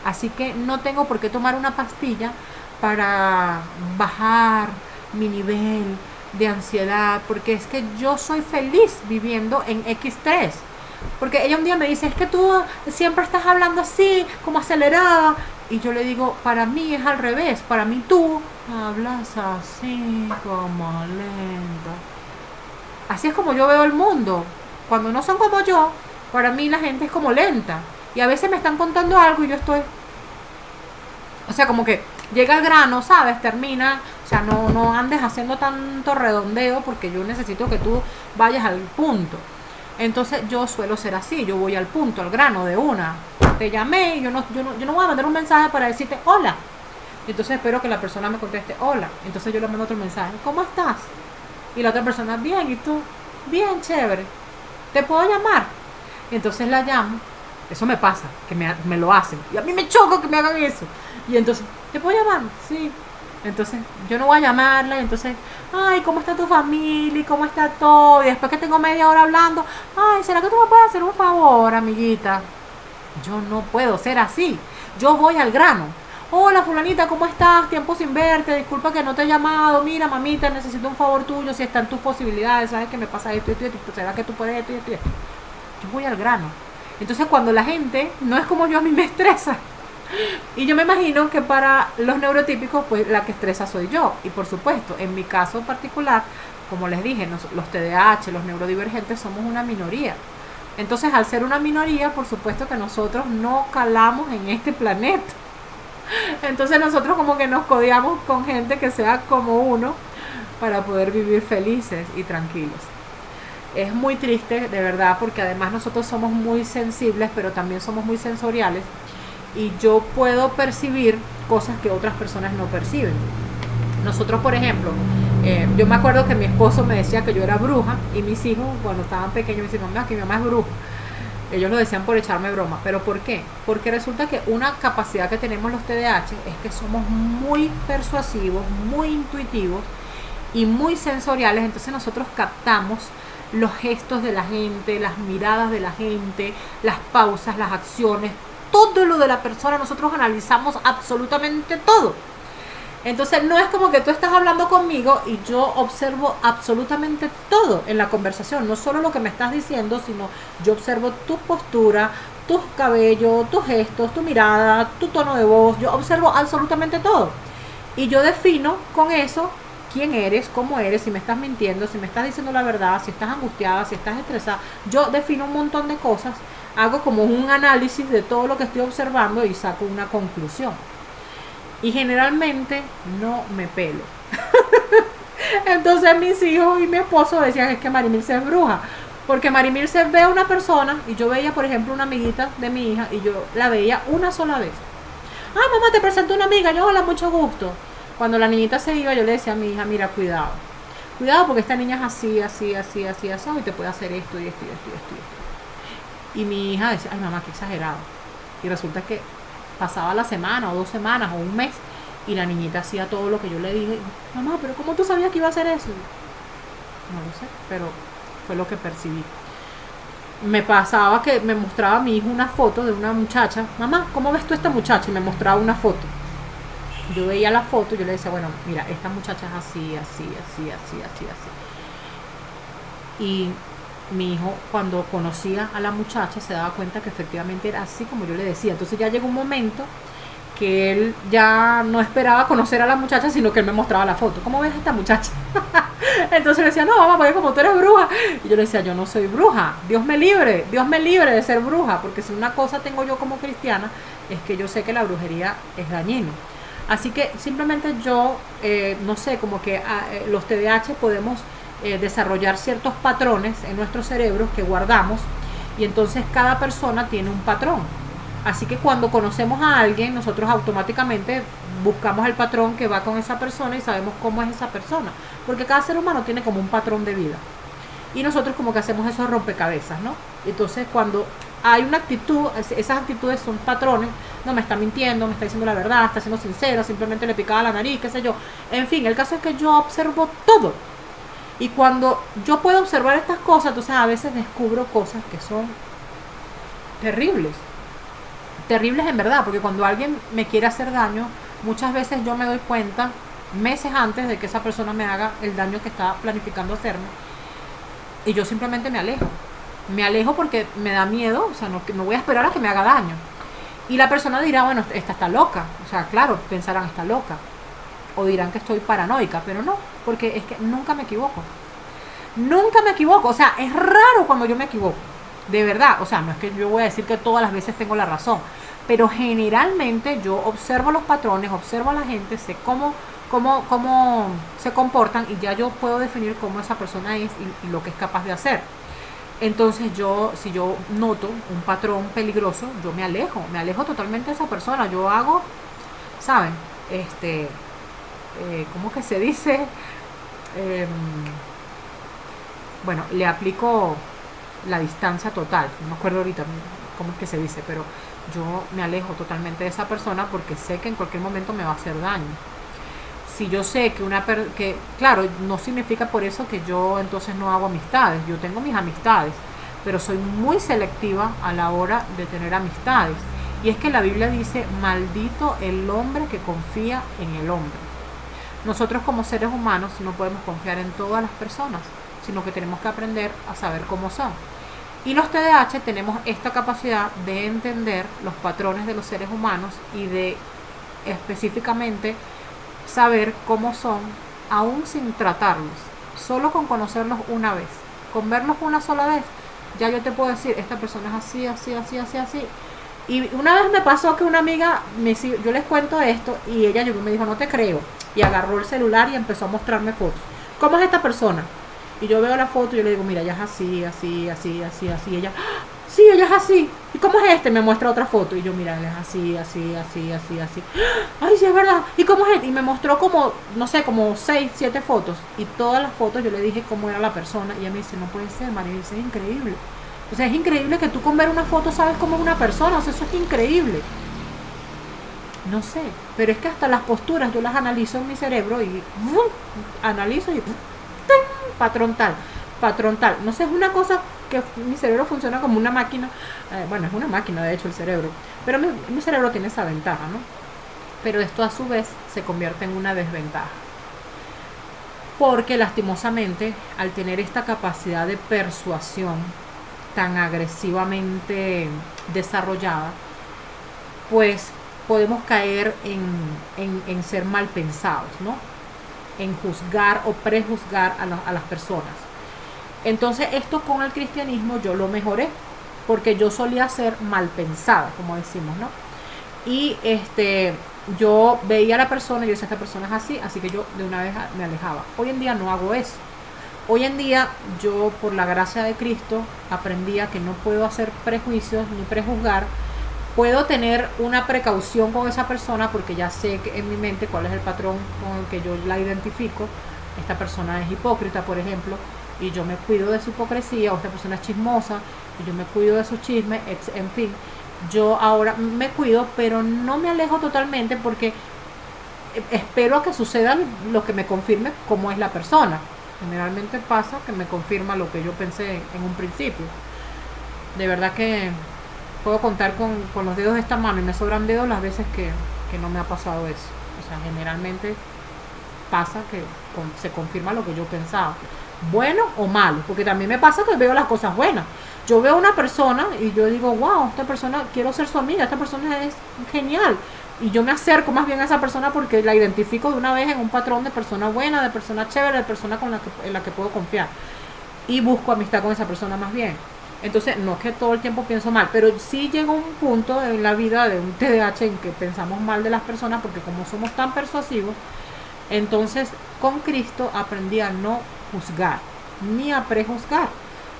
así que no tengo por qué tomar una pastilla para bajar mi nivel de ansiedad, porque es que yo soy feliz viviendo en X3. Porque ella un día me dice, es que tú siempre estás hablando así, como acelerada. Y yo le digo, para mí es al revés, para mí tú hablas así, como lenta. Así es como yo veo el mundo. Cuando no son como yo, para mí la gente es como lenta. Y a veces me están contando algo y yo estoy... O sea, como que llega al grano, ¿sabes? Termina. O sea, no andes haciendo tanto redondeo, porque yo necesito que tú vayas al punto. Entonces yo suelo ser así, yo voy al punto, al grano de una. Te llamé y yo no voy a mandar un mensaje para decirte hola. Entonces espero que la persona me conteste hola. Entonces yo le mando otro mensaje, ¿cómo estás? Y la otra persona, bien, ¿y tú? Bien, chévere. ¿Te puedo llamar? Entonces la llamo Eso me pasa, que me lo hacen. Y a mí me choca que me hagan eso. Y entonces, ¿te puedo llamar? Sí. Entonces, yo no voy a llamarla. Y entonces, ay, ¿cómo está tu familia? ¿Y cómo está todo? Y después que tengo media hora hablando, ay, ¿será que tú me puedes hacer un favor, amiguita? Yo no puedo ser así. Yo voy al grano. Hola, fulanita, ¿cómo estás? Tiempo sin verte. Disculpa que no te he llamado. Mira, mamita, necesito un favor tuyo. Si está en tus posibilidades, sabes que me pasa esto, esto, esto. ¿Será que tú puedes esto, esto, esto? Yo voy al grano. Entonces, cuando la gente no es como yo, a mí me estresa. Y yo me imagino que para los neurotípicos, pues la que estresa soy yo. Y por supuesto, en mi caso particular, como les dije, los TDAH, los neurodivergentes, somos una minoría. Entonces, al ser una minoría, por supuesto que nosotros no calamos en este planeta. Entonces nosotros como que nos codeamos con gente que sea como uno para poder vivir felices y tranquilos. Es muy triste, de verdad, porque además nosotros somos muy sensibles, pero también somos muy sensoriales. Y yo puedo percibir cosas que otras personas no perciben. Nosotros, por ejemplo, yo me acuerdo que mi esposo me decía que yo era bruja, y mis hijos cuando estaban pequeños me decían, mamá, que mi mamá es bruja. Ellos lo decían por echarme broma. ¿Pero por qué? Porque resulta que una capacidad que tenemos los TDAH es que somos muy persuasivos, muy intuitivos y muy sensoriales. Entonces nosotros captamos los gestos de la gente, las miradas de la gente, las pausas, las acciones, todo lo de la persona. Nosotros analizamos absolutamente todo. Entonces no es como que tú estás hablando conmigo y yo observo absolutamente todo en la conversación, no solo lo que me estás diciendo, sino yo observo tu postura, tus cabellos, tus gestos, tu mirada, tu tono de voz, yo observo absolutamente todo. Y yo defino con eso quién eres, cómo eres, si me estás mintiendo, si me estás diciendo la verdad, si estás angustiada, si estás estresada. Yo defino un montón de cosas, hago como un análisis de todo lo que estoy observando y saco una conclusión. Y generalmente no me pelo. Entonces mis hijos y mi esposo decían, es que Marimilce es bruja. Porque Marimilce ve a una persona, y yo veía, por ejemplo, una amiguita de mi hija, y yo la veía una sola vez. Ay, mamá, te presento una amiga. Yo, hola, mucho gusto. Cuando la niñita se iba, yo le decía a mi hija, mira, cuidado. Cuidado porque esta niña es así, así, así, así, así, y te puede hacer esto y esto y esto y esto y esto. Y mi hija decía, ay, mamá, qué exagerado. Y resulta que pasaba la semana o 2 semanas o un mes y la niñita hacía todo lo que yo le dije. Mamá, pero ¿cómo tú sabías que iba a hacer eso? No lo sé, pero fue lo que percibí. Me pasaba que me mostraba a mi hijo una foto de una muchacha. Mamá, ¿cómo ves tú esta muchacha? Y me mostraba una foto. Yo veía la foto y yo le decía, bueno, mira, esta muchacha es así, así, así, así, así, así. Y mi hijo, cuando conocía a la muchacha, se daba cuenta que efectivamente era así como yo le decía. Entonces ya llegó un momento que él ya no esperaba conocer a la muchacha, sino que él me mostraba la foto. ¿Cómo ves a esta muchacha? Entonces le decía, no, mamá, porque como tú eres bruja. Y yo le decía, yo no soy bruja. Dios me libre de ser bruja. Porque si una cosa tengo yo como cristiana, es que yo sé que la brujería es dañina. Así que simplemente yo, no sé, como que los TDAH podemos desarrollar ciertos patrones en nuestros cerebros que guardamos, y entonces cada persona tiene un patrón. Así que cuando conocemos a alguien, nosotros automáticamente buscamos el patrón que va con esa persona y sabemos cómo es esa persona, porque cada ser humano tiene como un patrón de vida y nosotros como que hacemos esos rompecabezas, ¿no? Entonces cuando hay una actitud, esas actitudes son patrones, no me está mintiendo, me está diciendo la verdad, está siendo sincero, simplemente le picaba la nariz, qué sé yo. En fin, el caso es que yo observo todo. Y cuando yo puedo observar estas cosas, entonces a veces descubro cosas que son terribles. Terribles en verdad, porque cuando alguien me quiere hacer daño, muchas veces yo me doy cuenta meses antes de que esa persona me haga el daño que está planificando hacerme. Y yo simplemente me alejo. Me alejo porque me da miedo, o sea, no voy a esperar a que me haga daño. Y la persona dirá, bueno, esta está loca. O sea, claro, pensarán, está loca. O dirán que estoy paranoica, pero no, porque es que nunca me equivoco. Nunca me equivoco, o sea, es raro cuando yo me equivoco. De verdad, o sea, no es que yo voy a decir que todas las veces tengo la razón, pero generalmente yo observo los patrones, observo a la gente, sé cómo se comportan y ya yo puedo definir cómo esa persona es y lo que es capaz de hacer. Entonces yo, si yo noto un patrón peligroso, yo me alejo totalmente de esa persona. Yo hago, ¿saben? ¿Cómo que se dice? Bueno, le aplico la distancia total, no me acuerdo ahorita, cómo es que se dice, pero yo me alejo totalmente de esa persona porque sé que en cualquier momento me va a hacer daño. Si yo sé que claro, no significa por eso que yo entonces no hago amistades, yo tengo mis amistades, pero soy muy selectiva a la hora de tener amistades. Y es que la Biblia dice, maldito el hombre que confía en el hombre. Nosotros como seres humanos no podemos confiar en todas las personas, sino que tenemos que aprender a saber cómo son. Y los TDAH tenemos esta capacidad de entender los patrones de los seres humanos y de específicamente saber cómo son, aún sin tratarlos, solo con conocerlos una vez, con verlos una sola vez, ya yo te puedo decir, esta persona es así, así, así, así, así. Y una vez me pasó que una amiga, yo les cuento esto y ella me dijo, no te creo, y agarró el celular y empezó a mostrarme fotos. ¿Cómo es esta persona? Y yo veo la foto y yo le digo, mira, ella es así, así, así, así, así. Y ella, ¡ah! Sí, ella es así. ¿Y cómo es este? Me muestra otra foto. Y yo, mira, él es así, así, así, así, así. ¡Ah! Ay, sí, es verdad. ¿Y cómo es este? Y me mostró como, no sé, como 6, 7 fotos. Y todas las fotos yo le dije cómo era la persona. Y ella me dice, no puede ser, María, es increíble. O sea, es increíble que tú con ver una foto sabes cómo es una persona. O sea, eso es increíble. No sé, pero es que hasta las posturas yo las analizo en mi cerebro y analizo y patrón tal, patrón tal. No sé, es una cosa que mi cerebro funciona como una máquina. Bueno, es una máquina de hecho el cerebro, pero mi cerebro tiene esa ventaja, ¿no? Pero esto a su vez se convierte en una desventaja. Porque lastimosamente, al tener esta capacidad de persuasión tan agresivamente desarrollada, pues podemos caer en ser mal pensados, ¿no? En juzgar o prejuzgar a las personas. Entonces esto con el cristianismo yo lo mejoré, porque yo solía ser mal pensada, como decimos, ¿no? Y yo veía a la persona y yo decía, esta persona es así, así que yo de una vez me alejaba. Hoy en día no hago eso. Hoy en día yo, por la gracia de Cristo, aprendí a que no puedo hacer prejuicios ni prejuzgar. Puedo tener una precaución con esa persona porque ya sé que en mi mente cuál es el patrón con el que yo la identifico. Esta persona es hipócrita, por ejemplo, y yo me cuido de su hipocresía, o esta persona es chismosa y yo me cuido de sus chismes, en fin. Yo ahora me cuido, pero no me alejo totalmente porque espero a que suceda lo que me confirme cómo es la persona. Generalmente pasa que me confirma lo que yo pensé en un principio. De verdad que puedo contar con los dedos de esta mano y me sobran dedos las veces que no me ha pasado eso. O sea, generalmente pasa que se confirma lo que yo pensaba, bueno o malo, porque también me pasa que veo las cosas buenas. Yo veo una persona y yo digo, wow, esta persona, quiero ser su amiga, esta persona es genial, y yo me acerco más bien a esa persona porque la identifico de una vez en un patrón de persona buena, de persona chévere, de persona en la que puedo confiar, y busco amistad con esa persona más bien. Entonces, no es que todo el tiempo pienso mal, pero sí llega un punto en la vida de un TDAH en que pensamos mal de las personas, porque como somos tan persuasivos, entonces con Cristo aprendí a no juzgar, ni a prejuzgar,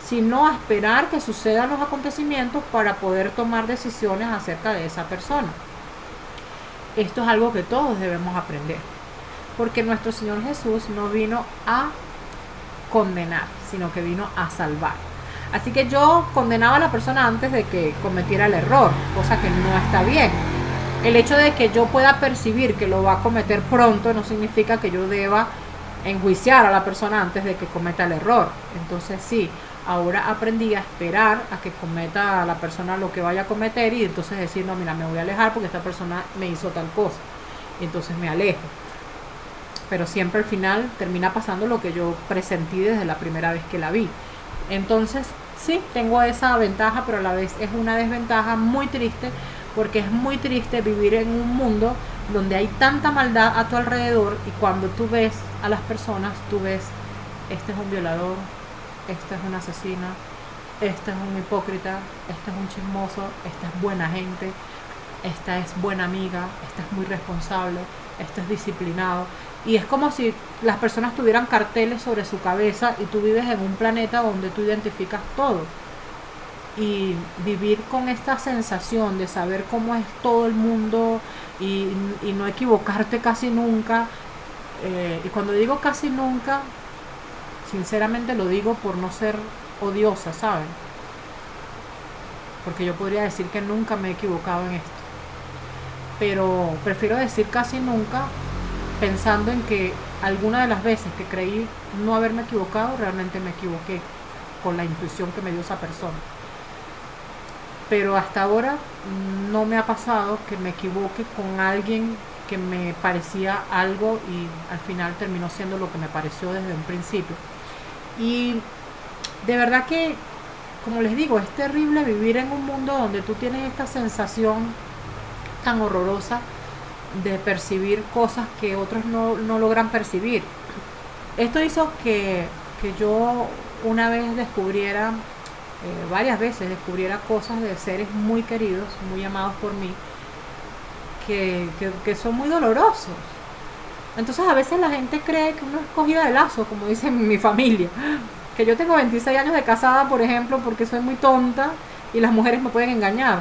sino a esperar que sucedan los acontecimientos para poder tomar decisiones acerca de esa persona. Esto es algo que todos debemos aprender, porque nuestro Señor Jesús no vino a condenar, sino que vino a salvar. Así que yo condenaba a la persona antes de que cometiera el error, cosa que no está bien. El hecho de que yo pueda percibir que lo va a cometer pronto no significa que yo deba enjuiciar a la persona antes de que cometa el error. Entonces sí, ahora aprendí a esperar a que cometa la persona lo que vaya a cometer y entonces decir, no, mira, me voy a alejar porque esta persona me hizo tal cosa. Y entonces me alejo. Pero siempre al final termina pasando lo que yo presentí desde la primera vez que la vi. Entonces sí, tengo esa ventaja, pero a la vez es una desventaja muy triste, porque es muy triste vivir en un mundo donde hay tanta maldad a tu alrededor y cuando tú ves a las personas, tú ves, este es un violador, esta es una asesina, este es un hipócrita, este es un chismoso, esta es buena gente, esta es buena amiga, esta es muy responsable, este es disciplinado. Y es como si las personas tuvieran carteles sobre su cabeza y tú vives en un planeta donde tú identificas todo. Y vivir con esta sensación de saber cómo es todo el mundo y no equivocarte casi nunca. Y cuando digo casi nunca, sinceramente lo digo por no ser odiosa, ¿saben? porque yo podría decir que nunca me he equivocado en esto, pero prefiero decir casi nunca, pensando en que alguna de las veces que creí no haberme equivocado, realmente me equivoqué con la intuición que me dio esa persona. Pero hasta ahora no me ha pasado que me equivoque con alguien que me parecía algo y al final terminó siendo lo que me pareció desde un principio. Y de verdad que, como les digo, es terrible vivir en un mundo donde tú tienes esta sensación tan horrorosa de percibir cosas que otros no logran percibir. Esto hizo que yo una vez descubriera, varias veces descubriera cosas de seres muy queridos, muy amados por mí, que son muy dolorosos. Entonces a veces la gente cree que uno es cogida de lazo, como dicen mi familia. Que yo tengo 26 años de casada, por ejemplo, porque soy muy tonta y las mujeres me pueden engañar.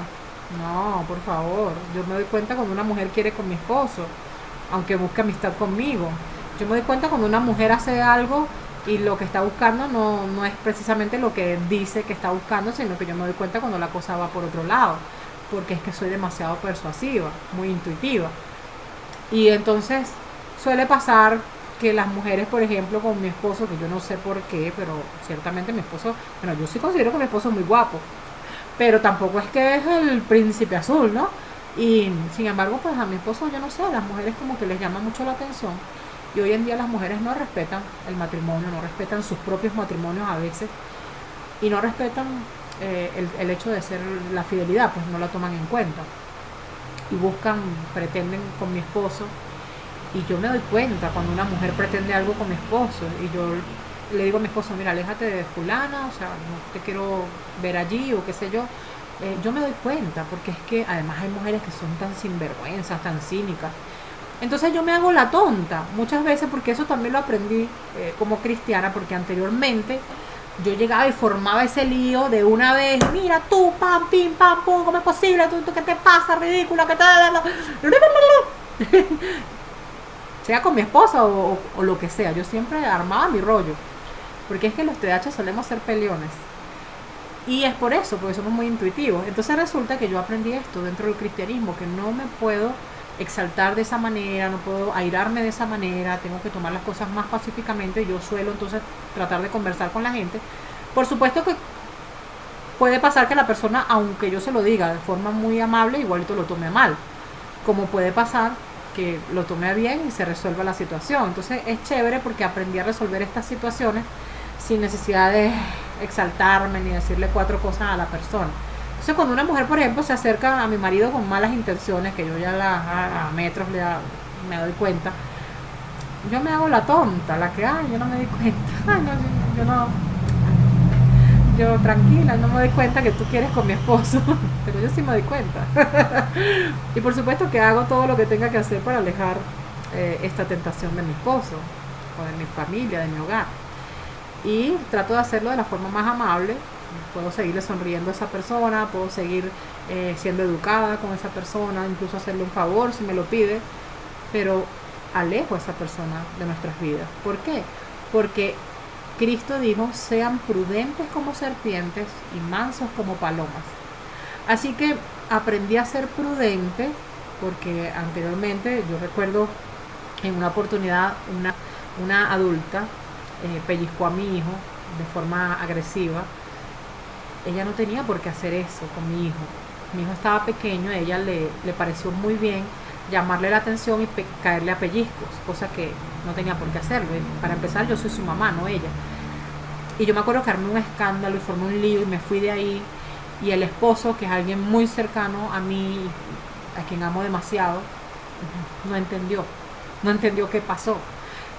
No, por favor. Yo me doy cuenta cuando una mujer quiere con mi esposo, aunque busque amistad conmigo. Yo me doy cuenta cuando una mujer hace algo y lo que está buscando no es precisamente lo que dice que está buscando, sino que yo me doy cuenta cuando la cosa va por otro lado, porque es que soy demasiado persuasiva, muy intuitiva. Y entonces suele pasar que las mujeres, por ejemplo, con mi esposo, que yo no sé por qué, pero ciertamente mi esposo, bueno, yo sí considero que mi esposo es muy guapo, pero tampoco es que es el príncipe azul, ¿no? Y sin embargo, pues a mi esposo, yo no sé, a las mujeres como que les llama mucho la atención. Y hoy en día las mujeres no respetan el matrimonio, no respetan sus propios matrimonios a veces, y no respetan el hecho de ser la fidelidad, pues no la toman en cuenta. Y buscan, pretenden con mi esposo. Y yo me doy cuenta cuando una mujer pretende algo con mi esposo. Y yo le digo a mi esposo, mira, aléjate de fulana, o sea, no te quiero ver allí o qué sé yo. Yo me doy cuenta, porque es que además hay mujeres que son tan sinvergüenzas, tan cínicas. Entonces yo me hago la tonta muchas veces, porque eso también lo aprendí como cristiana, porque anteriormente yo llegaba y formaba ese lío de una vez, mira tú, pam, pim, pam, pum, ¿cómo es posible? ¿Tú qué te pasa, ridícula? ¿Qué tal? Sea con mi esposa o lo que sea, yo siempre armaba mi rollo, porque es que los TDAH solemos ser peleones. Y es por eso, porque somos muy intuitivos. Entonces resulta que yo aprendí esto dentro del cristianismo, que no me puedo exaltar de esa manera, no puedo airarme de esa manera, tengo que tomar las cosas más pacíficamente. Yo suelo entonces tratar de conversar con la gente. Por supuesto que puede pasar que la persona, aunque yo se lo diga de forma muy amable, igualito lo tome mal. Como puede pasar que lo tome bien y se resuelva la situación. Entonces es chévere porque aprendí a resolver estas situaciones sin necesidad de exaltarme ni decirle cuatro cosas a la persona. Entonces cuando una mujer, por ejemplo, se acerca a mi marido con malas intenciones, que yo ya a metros me doy cuenta, yo me hago la tonta, la que, yo no me di cuenta, yo tranquila, no me doy cuenta que tú quieres con mi esposo, pero yo sí me doy cuenta. Y por supuesto que hago todo lo que tenga que hacer para alejar esta tentación de mi esposo, o de mi familia, de mi hogar. Y trato de hacerlo de la forma más amable. Puedo seguirle sonriendo a esa persona, puedo seguir siendo educada con esa persona, incluso hacerle un favor si me lo pide, pero alejo a esa persona de nuestras vidas. ¿Por qué? Porque Cristo dijo, sean prudentes como serpientes y mansos como palomas. Así que aprendí a ser prudente, porque anteriormente, yo recuerdo en una oportunidad, una adulta pellizcó a mi hijo de forma agresiva. Ella no tenía por qué hacer eso con mi hijo. Mi hijo estaba pequeño, a ella le pareció muy bien llamarle la atención y caerle a pellizcos, cosa que no tenía por qué hacerlo. Para empezar, yo soy su mamá, no ella. Y yo me acuerdo que armé un escándalo y formé un lío y me fui de ahí. Y el esposo, que es alguien muy cercano a mí, a quien amo demasiado, no entendió qué pasó.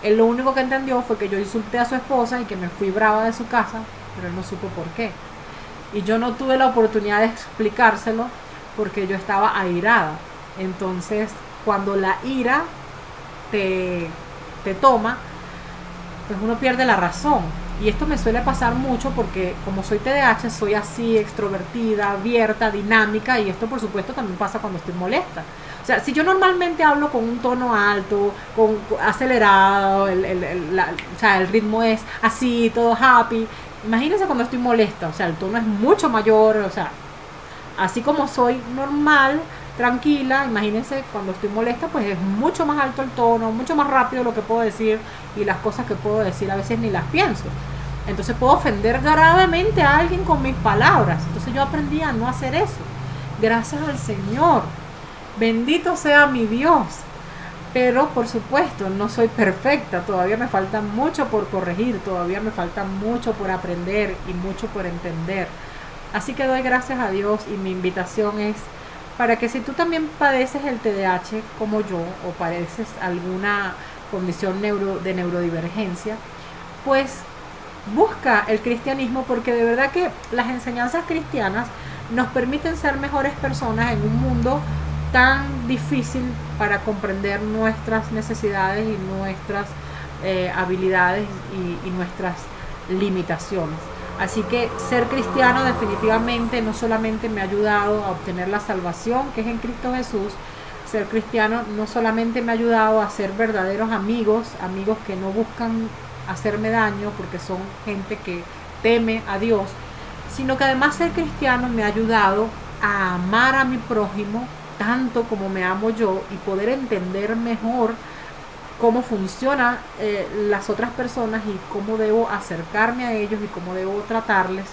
Él lo único que entendió fue que yo insulté a su esposa y que me fui brava de su casa, pero él no supo por qué. Y yo no tuve la oportunidad de explicárselo porque yo estaba airada. Entonces, cuando la ira te toma, pues uno pierde la razón. Y esto me suele pasar mucho porque como soy TDAH, soy así, extrovertida, abierta, dinámica, y esto por supuesto también pasa cuando estoy molesta. O sea, si yo normalmente hablo con un tono alto, acelerado, o sea, el ritmo es así, todo happy, imagínense cuando estoy molesta, o sea, el tono es mucho mayor, o sea, Así como soy normal, tranquila, imagínense cuando estoy molesta, pues es mucho más alto el tono, mucho más rápido lo que puedo decir y las cosas que puedo decir a veces ni las pienso. Entonces puedo ofender gravemente a alguien con mis palabras. Entonces yo aprendí a no hacer eso. Gracias al Señor. Bendito sea mi Dios. Pero por supuesto no soy perfecta, todavía me falta mucho por corregir, todavía me falta mucho por aprender y mucho por entender. Así que doy gracias a Dios y mi invitación es para que si tú también padeces el TDAH como yo o padeces alguna condición de neurodivergencia, pues busca el cristianismo, porque de verdad que las enseñanzas cristianas nos permiten ser mejores personas en un mundo tan difícil para comprender nuestras necesidades y nuestras habilidades y nuestras limitaciones. Así que ser cristiano definitivamente no solamente me ha ayudado a obtener la salvación que es en Cristo Jesús, ser cristiano no solamente me ha ayudado a ser verdaderos amigos, amigos que no buscan hacerme daño porque son gente que teme a Dios, sino que además ser cristiano me ha ayudado a amar a mi prójimo tanto como me amo yo y poder entender mejor cómo funcionan las otras personas y cómo debo acercarme a ellos y cómo debo tratarles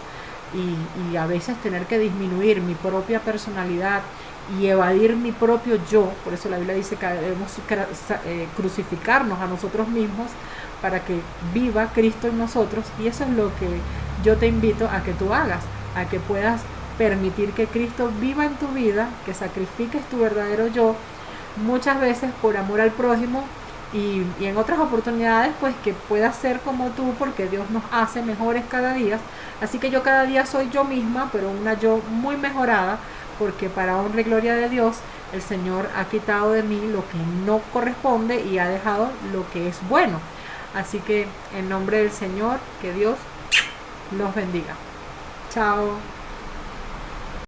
y a veces tener que disminuir mi propia personalidad y evadir mi propio yo. Por eso la Biblia dice que debemos crucificarnos a nosotros mismos para que viva Cristo en nosotros, y eso es lo que yo te invito a que tú hagas, a que puedas permitir que Cristo viva en tu vida, que sacrifiques tu verdadero yo, muchas veces por amor al prójimo y en otras oportunidades pues que puedas ser como tú, porque Dios nos hace mejores cada día. Así que yo cada día soy yo misma, pero una yo muy mejorada, porque para honra y gloria de Dios el Señor ha quitado de mí lo que no corresponde y ha dejado lo que es bueno. Así que en nombre del Señor, que Dios los bendiga. Chao.